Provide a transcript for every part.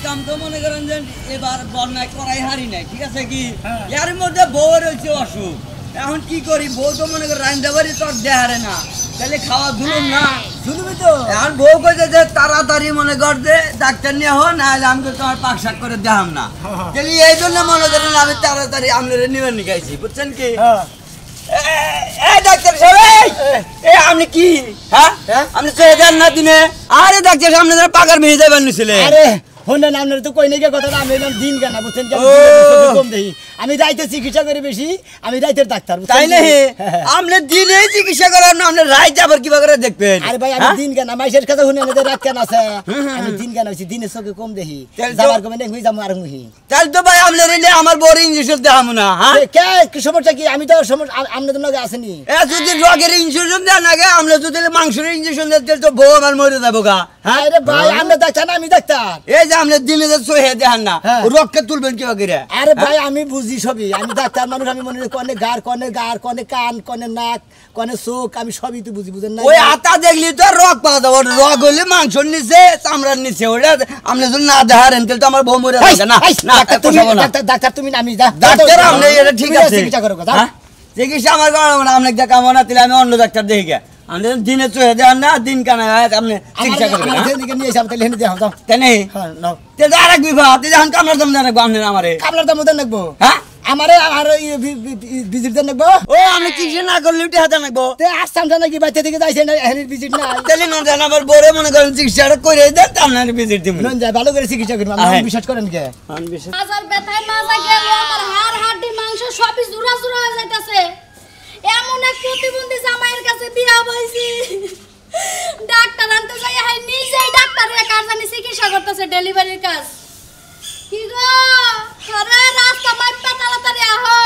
কাম তো মনে করেন যে এবার বন্যায় করাই হারি নাই, ঠিক আছে কি? এর মধ্যে বউ রয়েছে অসুখ, এখন কি করি? বউ তো মনে করেন রান্না বাড়ি তো দেহারে না, তাহলে খাওয়া ধুলুম না, ধুলবি তো। এখন বউ কইছে যে তাড়াতাড়ি মনে কর যে ডাক্তার নিয়ে হো, না হলে আমি তোমার পাক শাক করে দেখাম না। তাহলে এই জন্য মনে করেন আমি তাড়াতাড়ি আপনার নিবে নিকাইছি, বুঝছেন কি? ডাক্তার সাহেব আপনি কি আপনি চলে যান না দিনে? আরে ডাক্তার সাহেব আপনারা পাকার মেয়ে যাবেন নিছিলেন। আরে শুনেন আপনার তো কই নাকি কথা, আমি দিন কেন বুঝছেন কম দেখি, আমি রাইতে চিকিৎসা করি বেশি, আমি রাইতের ডাক্তার, তাই না? আপনি দিনে চিকিৎসা করেন না, আপনি রাইতে আবার কিবা করে দেখবেন? আরে ভাই আমি দিন কেন, মাইশের কথা শুনে রাত কেন আছে, আমি দিন কেন হইছি, দিনের চোখে কম দেখি, যাবার কমে দেখি যাবো আর হুই। তাহলে তো ভাই আপনি রেলে আমার বড় ইনজেকশন দেখাবো না। কি সমস্যা কি? আমি তো সমস্যা আপনাদের লগে আসেনি। যদি রোগের ইনজেকশন দেন আগে, আমরা যদি মাংসের ইনজেকশন দেন তাহলে তো বউ আমার মরে যাবো গা। হ্যাঁ রে ভাই, আপনি ডাক্তার না আমি ডাক্তার। এই যে আপনি দিনে যে সহে দেখান না, রক্ত তুলবেন কি করে? আরে ভাই আমি বুঝি সবই, আমি ডাক্তার মানুষ, আমি মনে করি কনে গাড়, কনে কান, কনে নাক, কনে চোখ, আমি সবই তো বুঝি, বুঝেন না? ওই আতা দেখলি তো রক পাওয়া যাবো, রক হইলে মাংসর নিচে চামড়ার নিচে, ওটা আপনি যদি না দেখারেন তাহলে তো আমার বউ মরে যাবে না। ডাক্তার তুমি আমি ডাক্তার, আপনি এটা ঠিক আছে চিকিৎসা করো, চিকিৎসা আমার আপনাকে দেখাবো না, তাহলে আমি অন্য ডাক্তার দেখি গে। আমাদের দিনে চলে যান না, দিন কানা আপনি চিকিৎসা করবেন, নিয়ে যাবো তাহলে দেখাও যাও, তাই নেই? আর এক বিভাগ এখন কামলার দাম দেন রাখবো, আপনার আমারে কামলার দাম দেন রাখবো। হ্যাঁ আমারে আর ভিজিট দেন রাখবো। ও আমি চিকিৎসা না করলে উঠে হাতে রাখবো, আসতামটা নাকি বাচ্চা থেকে যাইছে না, এখানে ভিজিট না তাহলে না জান আমার বড় মনে করেন চিকিৎসাটা করে দেন, আপনার ভিজিট দিব না, যায় ভালো করে চিকিৎসা করবেন। আপনি বিশ্বাস করেন কে? আমি বিশ্বাস মাজার ব্যথায় মাজা গেল, আমার হাড় হাড্ডি মাংস সবই জুরা জুরা হয়ে যাইতাছে। এমন এক প্রতিবন্ধী জামাইয়ের কাছে বিয়া হইছি, ডাক্তার আনতে যাই হাই নিজেই ডাক্তারের কাজ জানি চিকিৎসা করতেছে, ডেলিভারির কাজ। কি গো আরে রাস্তা মাইপা তাড়াতাড়ি আহো।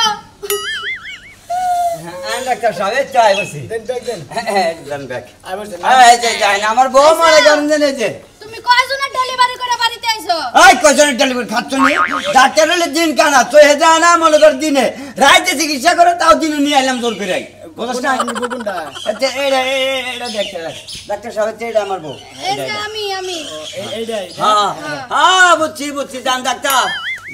হ্যাঁ ডাক্তার সাহেব চাই বসি দেন হ্যাঁ দেন ব্যাক আই বসেন। এই যে যাই না আমার বউ মারা গেলেন জানেন? এই যে তুমি কয়জনের ডেলিভারি করে বাড়িতে আইছো? এই কয়জনের ডেলিভারি খাচ্ছ নি? ডাক্তার হলে দিন কানা তো হে যায় না, মনে কর দিনে রাইতে চিকিৎসা করে, তাও দিনে নিয়ে আইলাম জোর করে। বুঝছ না আপনি কোনটা? আচ্ছা এটা ডাক্তার সাহেব এটা আমার বউ, এই যে আমি এইটাই। হ্যাঁ হ্যাঁ বুঝছি জান ডাক্তার,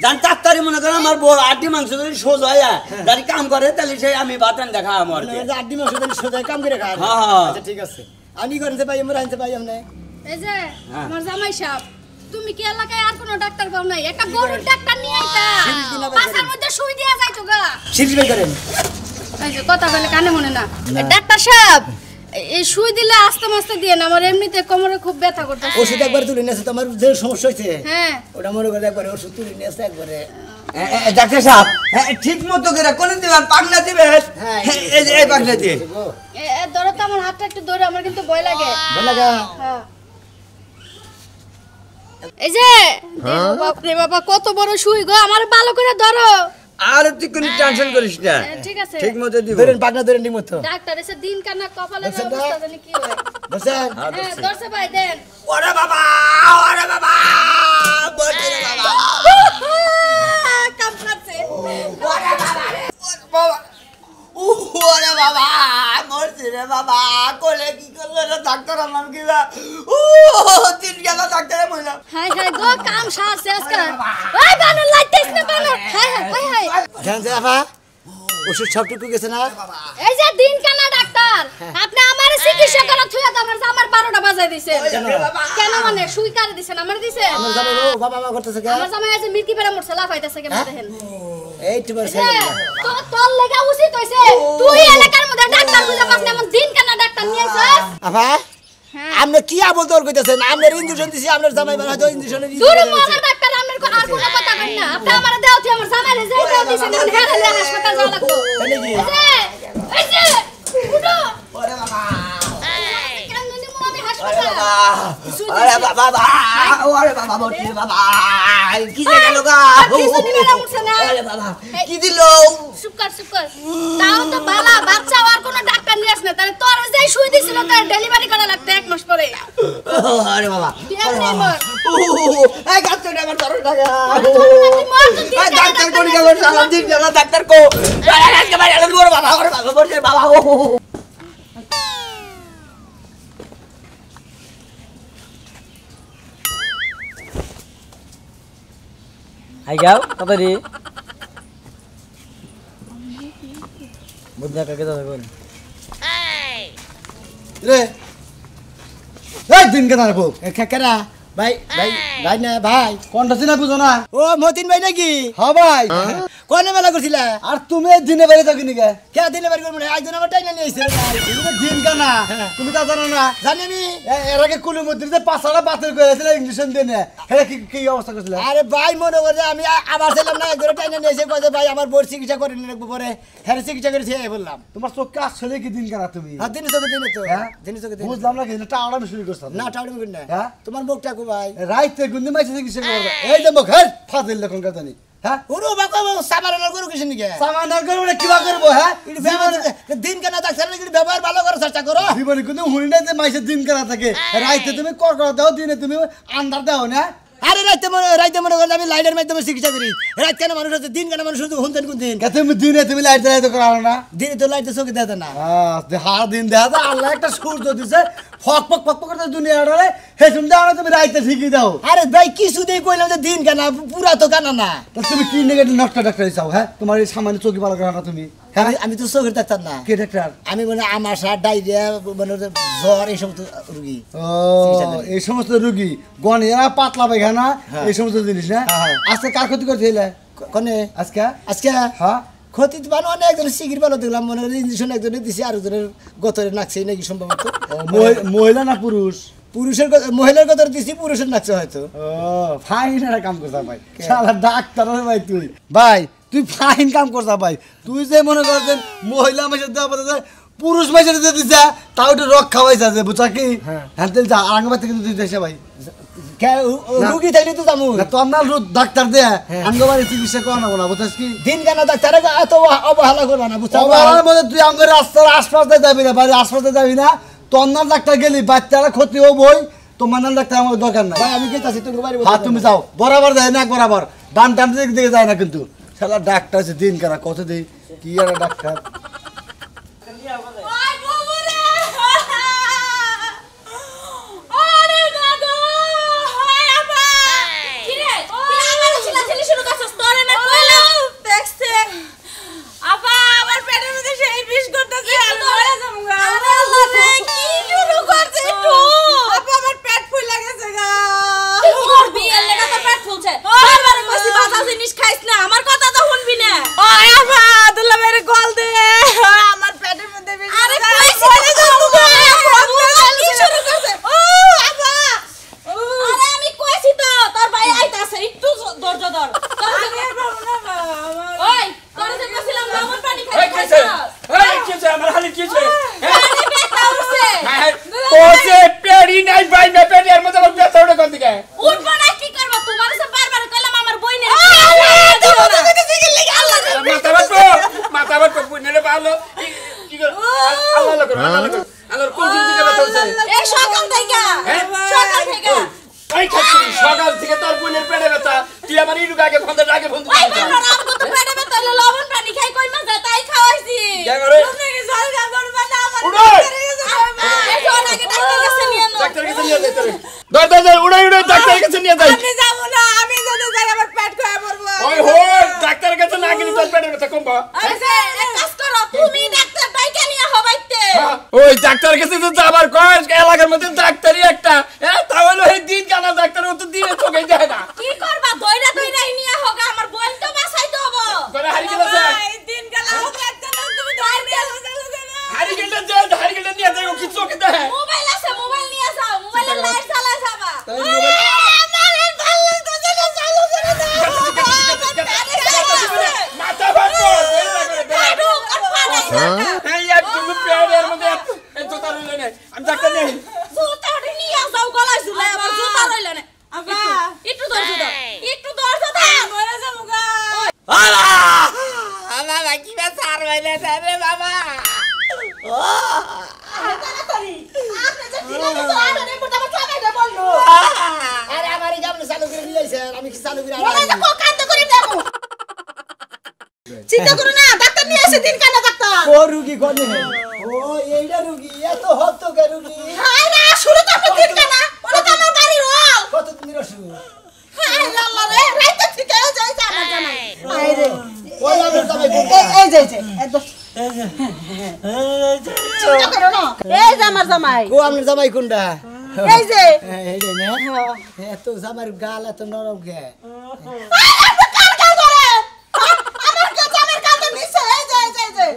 জান ডাক্তারই মনে করেন আমার বউ আড্ডি মাংস যদি সোজ হয় যদি কাম করে, তাহলে সেই আমি বাতান দেখা আমার আড্ডি মাংস যদি সোজ হয় কাম করে খায়। হ্যাঁ আচ্ছা ঠিক আছে, আমি করেন ভাই, আমরা আনতে পাই আপনি। এই যে আমার জামাই সাহেব, তুমি কি এলাকায় আর কোনো ডাক্তার পাও নাই? একটা গরুর ডাক্তার নিয়ে আইতা, পাছার মধ্যে সুই দিয়া যাইতো গা। সিরিজ করেন এই যে কথা বলে কানে মনে না। ডাক্তার সাহেব এই সুই দিলে আস্তে আস্তে দিয়ে না, আমার এমনিতে কোমরে খুব ব্যথা করতেছে। ওষুধ একবার তুলে নিয়েছে, তোমার যে সমস্যা হইছে হ্যাঁ ওটা মনে করে একবার ওষুধ তুলে নিয়েছে একবারে। ডাক্তার সাহেব ঠিক মতো করে কোন দিবেন? পাগলা দিবেন? হ্যাঁ এই যে এই পাগলা দিয়ে ধরো তো, আমার হাতটা একটু ধরে, আমার কিন্তু ভয় লাগে। ভয় লাগে? হ্যাঁ এই যে বাপরে বাবা কত বড় সুই গো, আমার ভালো করে ধরো। আর তুই কোন টেনশন করিস না, ঠিক আছে ঠিক মতো দিব। ধরেন পাগলা ধরেন ঠিক মতো। ডাক্তার এসে দিন কানা কপালের অবস্থা জানি কি হয়। বসেন হ্যাঁ ধরছে ভাই দেন। ওরে বাবা বলতে রে বাবা কাম করছে। ওরে বাবা রে বাবা, ওরে বাবা মরছে রে বাবা, কোলে কি করলো রে ডাক্তার? আমার কি তিন গেল ডাক্তারে মহিলা। হাই হাই গো কাম সারছে আজকে। ওই বানর লাইতেছ না বানর। হাই হাই হাই জান বাবা ওষুধ সবটুকু গেছে না? এই যে দিন কানা ডাক্তার, আপনি আমারে চিকিৎসা করা থুয়া তো আমার 12টা বাজায় দিছেন কেন? মানে সুই কারে দিছেন? আমার দিছেন? আমার জামাই ও বাবা মা করতেছে কেন? আমার জামাই আছে মির্কি পেরা মরছে, লাফাইতাছে কেন দেখেন? এই তোমার ছেলে তো তোর লাগা উচিত হইছে, তুই এলাকার মধ্যে ডাক্তার খুঁজে পাস না, এমন দিন কানা ডাক্তার নিয়ে আইছস। আপা আপনি কি আবল তোর কইতাছেন? আপনার ইনজেকশন দিছি, আপনার জামাই মারা তো ইনজেকশন দিছি। দূর মারা ডাক্তার আপনার আর কোনো কথা কই না, আপনি আমারে দাও তুই আমার জামাইরে যাই দাও দিছেন, এখন হেরালে হাসপাতাল যাওয়া লাগবে। এই যে উঠো। ওরে বাবা কেন নিনি মো আমি হাসপাতাল? আরে বাবা ওরে বাবা বটি বাবা কি যে গেল গা? কিছু দিবে না মুছে না। আরে বাবা কি দিলো? শুকর তাও তো বালা বাচ্চা আর কোন ডাক্তার নিয়ে আসনা, তাহলে তোর যেই সুই দিছিল তার ডেলিভারি করা লাগতে 1 মাস পরে। আরে বাবা এই গাছটা আমার ধরো টাকা এই ডাক্তার কোন গেল? সারা দিন গেল ডাক্তার কো আজকে বাইরে আলো ওরে বাবা বলছে বাবা। আই গাও তাড়াতাড়ি বুদ্ধা কাকে দাও কোন রে এই দিন কেন রাখো কেনা ভাই ভাই ভাই না ভাই কোনটা চিনা বুঝো না ও মতিন ভাই নাকি হ্যাঁ ভাই কোনে মেলা করছিলা আর তুমি দিনে বেড়ে থাকি নি কে দিনে বাড়ি করব না আইজন আমার টাইনা নিয়ে আইছে তুমি দিন কেনা তুমি তা জানো না জানি আমি এর আগে কুলের মধ্যে যে পাঁচটা বাতিল করেছিল ইংলিশ দিয়ে হেরা কি কি অবস্থা করছিল আরে ভাই মনে করে আমি আবার ছিলাম না একজন টাইনা নিয়ে এসে কয় যে ভাই আমার বোর চিকিৎসা করে নিয়ে রাখবো পরে হ্যাঁ চিকিৎসা করেছি এই বললাম তোমার চোখে আসলে কি দিন কেনা তুমি হ্যাঁ দিনে চোখে দিনে তো হ্যাঁ দিনে চোখে দিনে বুঝলাম না কিন্তু টাওয়াটা শুরু করছ না টাউনি করি না হ্যাঁ তোমার মুখটা কো ভাই রাইতে গুন্দি মাইছে চিকিৎসা করবে এই যে মুখ হ্যাঁ ফাজিল দেখুন জানি হ্যাঁ ওরো বাবা সাবানার করো কিছু নাকি সামানার করবে কিবা করবো হ্যাঁ দিন কেন ডাক্তার নাকি ব্যবহার ভালো করে চেষ্টা করো জীবনে কিন্তু হুনি না যে মাইসের দিন কেনা থাকে রাইতে তুমি কর দাও দিনে তুমি আন্দার দাও না আরে রাইতে মনে করে আমি লাইটের মাধ্যমে চিকিৎসা করি রাত কেন মানুষ হচ্ছে দিন কেন মানুষ শুধু হুনতেন কোন দিন তুমি দিনে তুমি লাইট জ্বালাইতে করাও না দিনে তো লাইটে চোখে দেয় না হার দিন দেখা যায় আল্লাহ একটা সূর্য দিছে ফক ফক ফক করতে দুনিয়াটারে হে তুমি দাও না তুমি রাইতে ঠিকই দাও আরে ভাই কিছু দিয়ে কইলাম যে দিন কেন পুরা তো কেন না তা তুমি কি নেগেটিভ নকটা ডাক্তার চাও হ্যাঁ তোমার এই সামান্য চোখি ভালো করা না তুমি হ্যাঁ আমি তো চোখের ডাক্তার না কে ডাক্তার আমি মানে আমাশা ডায়রিয়া মানে জ্বর এই সমস্ত রুগী ও এই সমস্ত রোগী গনিয়া পাতলা পায়খানা এই সমস্ত জিনিস না আজকে কার ক্ষতি করতে এলে কোনে আজকে আজকে হ্যাঁ ক্ষতি তো মানে অনেক একজন সিগির ভালো দেখলাম মনে হয় ইঞ্জেকশন একজনের দিছি আর একজনের গতরে নাকছে নাকি সম্ভবত মহিলা না পুরুষ পুরুষের মহিলার গতরে দিছি পুরুষের নাকছে হয়তো ও ফাইন একটা কাম করছা ভাই শালা ডাক্তার ভাই তুই ভাই তুই ফাইন কাম করছা ভাই তুই যে মনে করছেন মহিলা মাসের দেওয়া বলতে পুরুষ মাসের দিয়ে দিছা তাও একটু রক খাওয়াইছে আছে বুঝা কি হ্যাঁ তেল যা আরামবাগ থেকে তুই দিতেছে ভাই রুগী থাকলে তো যাবো না তোর না ডাক্তার দে আঙ্গবাড়ি চিকিৎসা করা না বুঝছিস কি দিন কেন ডাক্তার এত অবহেলা করবা না বুঝছো অবহেলার মধ্যে তুই আঙ্গের রাস্তার আশপাশে যাবি না বাড়ির আশপাশে যাবি না তোর নাম ডাক্তার গেলি বাচ্চারা ক্ষতি হবই তোমার নাম ডাক্তার আমার দরকার নাই ভাই আমি গেছি তুমি বাড়ি হ্যাঁ তুমি যাও বরাবর যায় না বরাবর ডান ডান দিকে যায় না কিন্তু শালা ডাক্তার আছে দিন কারা কত দেই কি আর ডাক্তার সকাল থেকে তোর বোনের পেটে ব্যথা তুই আমার ইরুক আগে ফোন আগে ফোন পেটে ব্যথা হলে লবণ পানি খাই কই মাছ তাই খাওয়াইছি আপনাকে জল গা করবা না ডাক্তার কাছে নিয়ে যাই দর উড়াই ডাক্তার কাছে নিয়ে যাই আমি যাব না আমি যদি যাই আমার পেট খায় মরবো ওই হোই ডাক্তার কাছে না গেলি তোর পেটের ব্যথা কমবা আরে এক কাজ করো তুমি ডাক্তার ডাইকা নিয়ে হবাইতে ওই ডাক্তার কাছে তো যাবার কয় এলাকার মধ্যে ডাক্তারই একটা তাহলে এই দিন কানা ডাক্তার ও তো দিনে চোখে যায় না কি করবা দইরা নিয়ে হোগা আমার বোন তো বাসাইতে হবো করে হারি গেছে এই দিন গেলা হোক একটা না তুমি দইরা হারি গেলে নিয়ে যাই ও কি চোখে দেখে মোবাইল আছে মোবাইল নিয়ে যাও মোবাইলে লাইট চালা যাবা আমার ভালো তো যেটা চালু করে দাও মাথা ভাঙো এই এক তুমি পেয়ারের মধ্যে এত তার হইল না আমি ডাক্তার নেই জুতা নিয়ে যাও গলায় ঝুলাই আমার জুতা রইল না আবা একটু ধরছো দাও মরে যাবো গা বাবা কি বা সার হইলে রে বাবা আরে আমার এই গামনে চালু করে দিয়েছে আমি কি চালু করে চিন্তা করো না ডাক্তার নিয়ে এসে দিন কানা ডাক্তার ও রুগী কোনে ও এইটা রুগী এত হতো কে রুগী হায় না শুরু তো আপনি দিন কানা ওটা তো আমার বাড়ির ওয়াল কত দিনের অসুখ হায় আল্লাহ রে রাইতে ঠিক হয়ে যায় এই যে চিন্তা করো না এই যে আমার জামাই ও আপনার জামাই কোনটা এই যে এইটা না এত জামার গাল এত নরম কে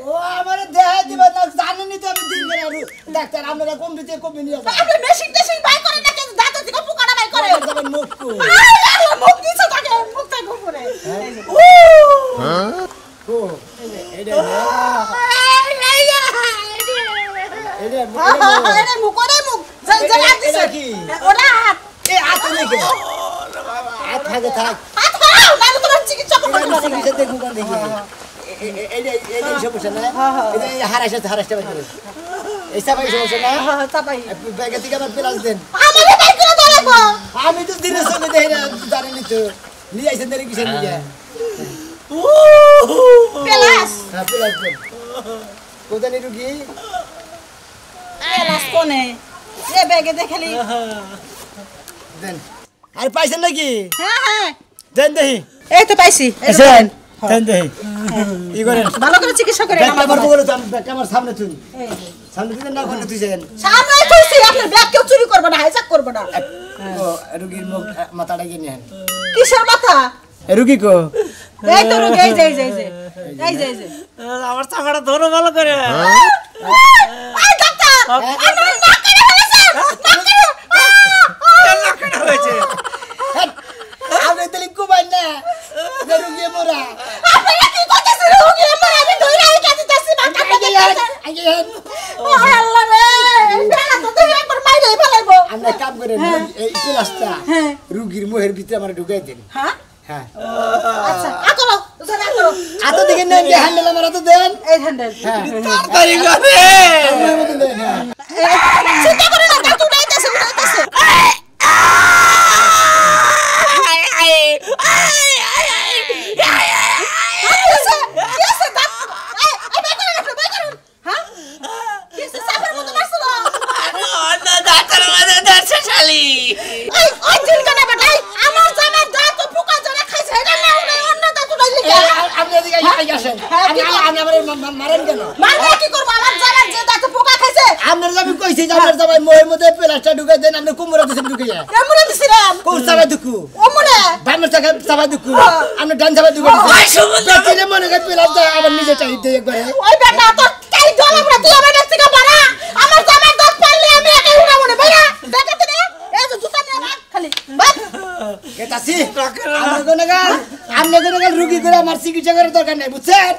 ও আমারে দেখাই দিবা না জানেনই তো আমি দিন গেলাম ডাক্তার আপনারা কম দিতে কম নিয়ে যাবেন আপনি মেশিন টেশিন বাই করেন না কেন দাঁত থেকে পোকাটা বাই করে যাবেন মুখ কো মুখ দিছে তাকে মুখ থেকে উপরে ও এইটা না এইটা আরে মুখ করে মুখ জল জল হাত দিছে কি ওটা হাত এই হাত নাকি হাত থাকে থাক হাত খাও না তোমার চিকিৎসা করতে আমি হবে চিকিৎসা দেখুন কোন দেখি এই সমস্যা না এই হারাসটা বাই করে এই সবাই সমস্যা না চাপাই ব্যাগে থেকে আবার প্লাস দেন আমারে বাই করে দাও লাগবো আমি তো দিনের সঙ্গে দেখি না জানেনি তো নিয়ে আইছেন দেরি কিসের নিয়ে পেলাস হ্যাঁ প্লাস দেন কোদানি রুগী পেলাস কোনে এ ব্যাগে দেখালি দেন আর পাইছেন নাকি হ্যাঁ দেন দেখি এই তো পাইছি দেন দেন দেখি ই করেন ভালো করে চিকিৎসা করে ব্যাগটা আমার বলে তো আমি ব্যাগটা আমার সামনে তুই সামনে দিবেন না ওখানে তুইছেন সামনে তুইছি আপনার ব্যাগ কেউ চুরি করবে না হাইজাক করবে না ও রুগীর মুখ মাথাটা গিয়ে নেন কিসের মাথা রুগী কো এই তো রোগ এই যে আমার চাকাটা ধরো ভালো করে এই ডাক্তার আমার নাক কেটে ফেলেছে আপনি তাহলে কুমার না রুগী মোরা আপনারা কি করতেছেন রোগী আমার আমি ধরে আই কাছে যাচ্ছি মাথা ফেটে ও আল্লাহ রে বেলা তো তুই একবার মাইরে ফেলাইবো আমরা কাম করেন এই ক্লাসটা রুগীর মুখের ভিতরে আমরা ঢুকাই দেন হ্যাঁ হ্যাঁ আচ্ছা আকরো জোরে আকরো আতো দেখেন না যে হ্যান্ডেল আমার আতো দেন এই হ্যান্ডেল তাড়াতাড়ি করে আমার মতো দেন হ্যাঁ চিন্তা করে না দাঁত উঠাইতেছে আপনি এদিকে আসেন আপনি আমার মারেন কেন আপনার আমি কইছি যে আপনার জামাই মোহের মধ্যে প্লাস্টার ঢুকাই দেন আপনি কুমড়া দিছেন ঢুকাইয়া কোন চাবাই দুকু বামের চাবাই দুকু আপনি ডান চাবাই দুকু দিছেন মনে করে প্লাস্টার আবার নিজে চাই দেই একবারে কেতাছি আপনি কোন রুগী করে আমার চিকিৎসা করার দরকার নাই বুঝছেন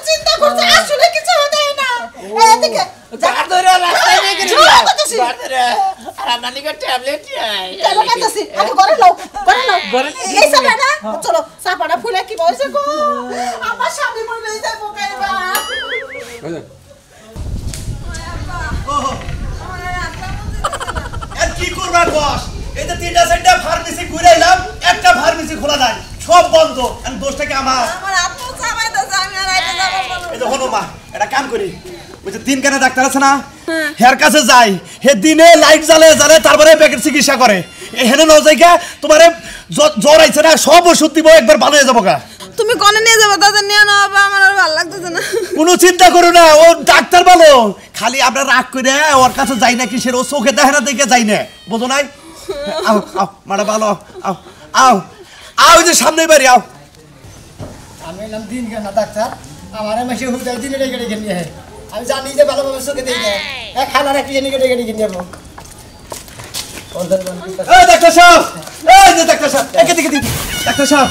চিন্তা করছে আসলে কিছু হতে না এদিকে চলো চাপাটা ফুলে কি বলছে গো আমার স্বামী মরে যাবো কি করবা বস এই যে তিনটা চারটা ফার্মেসি ঘুরে এলাম একটা ফার্মেসি খোলা নাই সব বন্ধ আমি দোষটাকে আমার এই যে হলো মা এটা কাম করি ওই যে দিন কেনা ডাক্তার আছে না হের কাছে যাই হে দিনে লাইট জ্বালে তারপরে পেটের চিকিৎসা করে এখানে ন জায়গা তোমার জ্বর আইছে না সব ওষুধ দিব একবার ভালো হয়ে যাবো গা তুমি কোনে নিয়ে যাবো তাদের নিয়ে নাও আমার আর ভালো লাগতেছে না কোনো চিন্তা করো না ও ডাক্তার ভালো খালি আমরা রাগ করে ওর কাছে যাই না কিসের ও চোখে দেখে না দেখে যাই না বোঝো নাই আও আও মারা ভালো আও আও আও যে সামনে বাড়ি আও আমি নাম দিন কেন ডাক্তার আমার মাসে হুদাই দিনে রেখে রেখে নিয়ে আমি জানি যে ভালোভাবে চোখে দিই না খালা রাখি জানি রেখে রেখে নিয়ে যাবো এই ডাক্তার সাহেব এই যে ডাক্তার সাহেব একে দিকে দিকে ডাক্তার সাহেব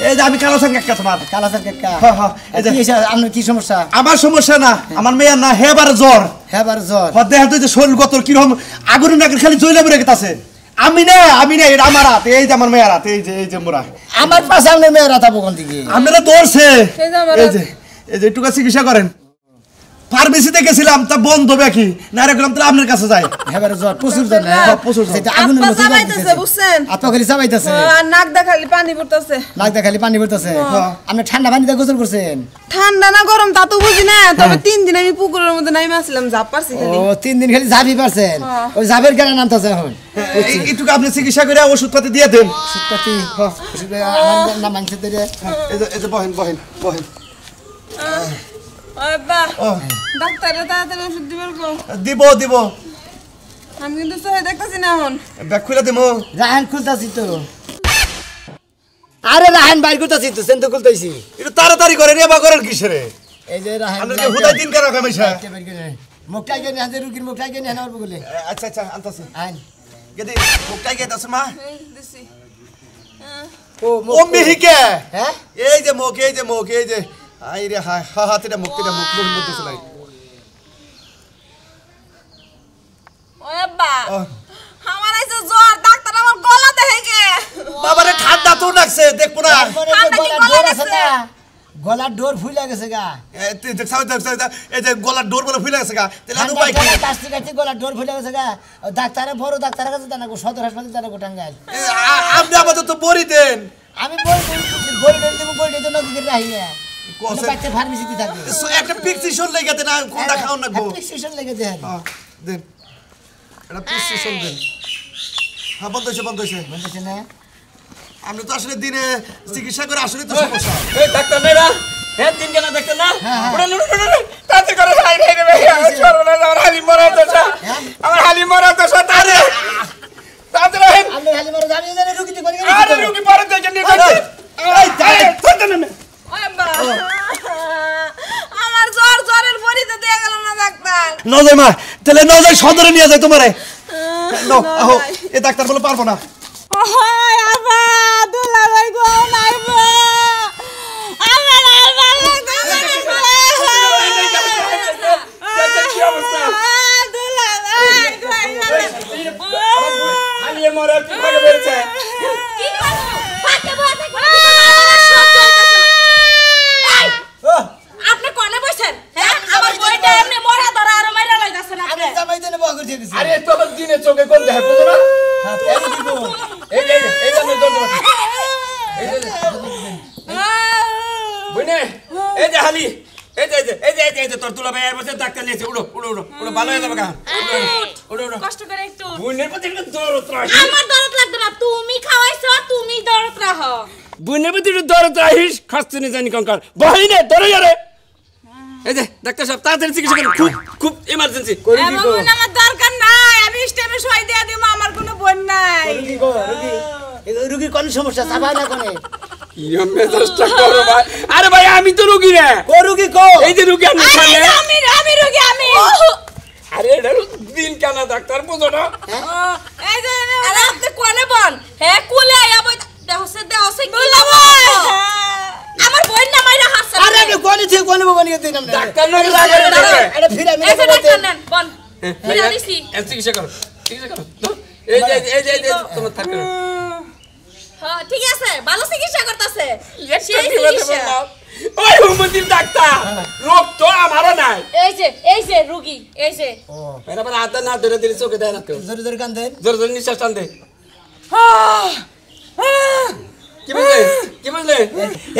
এই যে আমি কালো সঙ্গে একটা তোমার কালাসার কেকা হ্যাঁ হ্যাঁ এই যে আপনার কি সমস্যা আমার সমস্যা না আমার মেয়ের না হেবার জ্বর হ্যাঁ বার জ্বর দেখা তুই যে শরীর গত কিরকম আগুন নাকের খালি জ্বলে বেড়ে গেছে আমি না এটা আমার হাত এই যে আমার মেয়ের হাত এই যে মোরা আমার পাশে আপনার মেয়েরা থাকবো কোন দিকে আপনারা দৌড়ছে এই যে একটু চিকিৎসা করেন ফার্মেসিতে গেছিলাম তা বন্ধ বাকি না রে গেলাম তাহলে আপনার কাছে যাই এবারে জ্বর প্রচুর জ্বর না প্রচুর জ্বর। সেটা আগুনের মতো চাবাইতেছে বুঝছেন আপা খালি চাবাইতেছে নাক দা খালি পানি পড়তেছে নাক দিয়ে খালি পানি পড়তেছে আপনি ঠান্ডা পানিতে গোসল করছেন ঠান্ডা না গরম তা তো বুঝি না তবে 3 দিন আমি পুকুরের মধ্যে নাইমে আসলাম ঝাপ পারছি খালি ও 3 দিন খালি ঝাঁপি পারছেন ওই ঝাপের কেন নামতেছে এখন একটু আপনি চিকিৎসা করে ওষুধপাতি দিয়ে দেন সুতপাতি আমার নাম মানছে তো রে এই যে বহেন বহেন বহেন আব্বা ডাক্তারে তাড়াতাড়ি ওষুধ দিবার কো দিব দিব আমি কিন্তু সহায় দেখতাছি না এখন ব্যাগ খুলে দেবো রাহান খুলতাছি তো আরে রাহান বাইর করতাছি তো সেন তো খুলতাইছি একটু তাড়াতাড়ি করে রে বা করেন কিসের এই যে রাহান আপনাকে হুদাই দিন কেন কামাইছা মুখটাই কেন হাতে রুগীর মুখটাই কেন হানার বলে আচ্ছা আচ্ছা আনতাছি আইন গেদি মুখটাই কে দাস মা এই দিছি ও মিহিকে হ্যাঁ এই যে মুখ এই যে আই রে হায় হা হাতেটা মুখ মধ্যে চলাই ও আব্বা আমার আইছে জ্বর ডাক্তার আমার গলা দেখে বাবারে ঠান্ডা তো লাগছে দেখবো না গলার ডোর ফুলে গেছে গা এই যে গলার ডোর বলে ফুলে গেছে গা তাহলে উপায় কি কাশতে কাশতে গলার ডোর ফুলে গেছে গা ডাক্তারে বড় ডাক্তারের কাছে জানাবো সদর হাসপাতালে জানাবো টাঙ্গাইল আপনি আমাদের তো বড়ি দেন আমি বই দেবো বই দেবো নদীতে রাহি না বাচ্চা ফার্মেসিতে থাকবে একটা প্রেসক্রিপশন লেগে দেন কোনটা খাওয়ান না গো প্রেসক্রিপশন লেগে দেন দেন একটা প্রেসক্রিপশন দেন হ্যাঁ বন্ধ হয়েছে বলতেছে না আপনি তো আসলে দিনে চিকিৎসা করে আসলে তো সমস্যা এই ডাক্তার নেরা হ্যাঁ দিন কেন দেখতে না ওরে তাতে করে হাই রে ভাই আমার সর্বনাশ আমার হালি মরা দশা আমার হালি মরা দশা তারে তাতে রহেন আপনি খালি মারো জানি জানি রুগীতে করে আরে রুগী পরে দেখে নিয়ে যাচ্ছে এই যাই তোতে না ও আব্বা আমার জ্বরের বড়িতে দেয়া গেল না ডাক্তার নজর মা তাহলে নজর সদরে নিয়ে যায় তোমারে নো আহো এ ডাক্তার বলে পারবো না ওই আব্বা দুলা ভাই গো নাইবো আমার আর ভালো লাগে কি অবস্থা দুলা ভাই গো হালি মরা কি ভাগে বেরছে কি করছো ফাঁকে বসে থাকো সহ্য হইতাছে এই আপনি কোনে বসেন হ্যাঁ আমার বইটা এমনি মরা ধরা আর মাইরা লাগাছে না আপনি জামাই দেনে বহ করে দিয়েছে আরে তো দিনে চোখে কোন দেখে বুঝো না এই যে দর দর বুনে এই যে হালি এই যে তোর তুলা ভাই বসে ডাক্তার নিয়েছে উড়ো ভালো হয়ে যাবে গা উড়ো কষ্ট করে একটু বুনের প্রতি একটু দরদ রাখিস আমার দরদ লাগবে না তুমি খাওয়াইছো তুমি দরদ রাখো বুনের প্রতি একটু দরদ রাখিস খাচ্ছে না জানি কঙ্কাল বহিনে ধরে যারে এই যে ডাক্তার সাহেব তাড়াতাড়ি চিকিৎসা করুন খুব ইমার্জেন্সি এমন আমার দরকার নাই আমি স্টেমে সই দিয়ে দিব আমার কোনো বোন নাই রুগী কোন সমস্যা চাবাই না কোনে ইয়মে চেষ্টা করো ভাই আরে ভাই আমি তো রোগী না ও রুগী কো এই যে রোগী আমি সামনে আমি রোগী আমি আরে এটা দিন কেন ডাক্তার বুঝো না এই যে আরে আপনি কোনে বল হে কুলে আয়া বই দেহসে কি আমার বই না মাইরা হাসছে আরে আপনি কোনে বগনি দিন আমরা ডাক্তার নয় লাগে আরে ফিরে আমি এই যে ডাক্তার নেন বল ফিরা দিছি চিকিৎসা করো এই যে তোমার থাকে হ্যাঁ ঠিক আছে ভালো চিকিৎসা করতেছে সেই চিকিৎসা ওই হুমদিন ডাক্তার রোগ তো আমারও নাই এই যে রোগী এই যে এরা বড় হাত না ধরে দিলে চোখে দেয় না কেউ জোরে জোরে কান দেন জোরে জোরে নিঃশ্বাস টান দে কি বুঝলে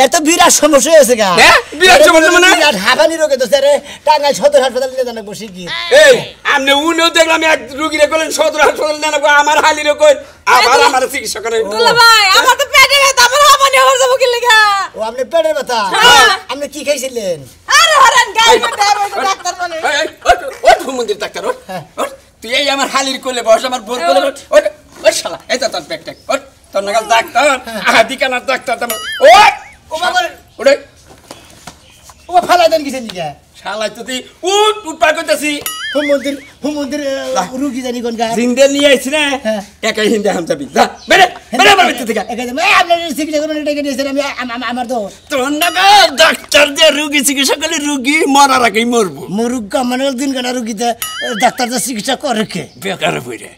এত বিরাট সমস্যা হয়েছে গা হ্যাঁ বিরাট সমস্যা মানে বিরাট হাঁপানি রোগে তো স্যার টাঙ্গাইল সদর হাসপাতালে নিয়ে জানা বসে কি এই আপনি উনিও দেখলাম এক রুগীরে কইলেন সদর হাসপাতাল নেন আমার হালিরে কই আবার আমার চিকিৎসা করে দুলা ভাই আমার তো পেটে ব্যথা আমার হামানি হওয়ার যাবো কি লাগা ও আপনি পেটের ব্যথা আপনি কি খাইছিলেন আরে হরেন গাই মধ্যে ডাক্তার বলে ওই হুমদিন ডাক্তার ওই তুই এই আমার হালির কোলে বস আমার বোর কোলে বস ওই শালা এই তো তোর পেট ওই তোর নাগাল ডাক্তার দিকানার ডাক্তার তোমার ওই ও বাবা ওরে ও ফালাই দেন কিসের দিকে শালা তুই উঠ পার করতেছি হুমন্দির রুগী জানি কোন গা জিন্দে নিয়ে আইছি না একাই হিন্দে হাম যাবি যা বেরে আমার ভিতর থেকে আপনার চিকিৎসা করবেন এটাকে নিয়েছেন আমি আমার তো তোর নাগাল ডাক্তার যে রুগী চিকিৎসা করলে রুগী মরার আগেই মরবো মরুক মানে দিন কানা রুগীতে ডাক্তার চিকিৎসা করে কে বেকার হয়ে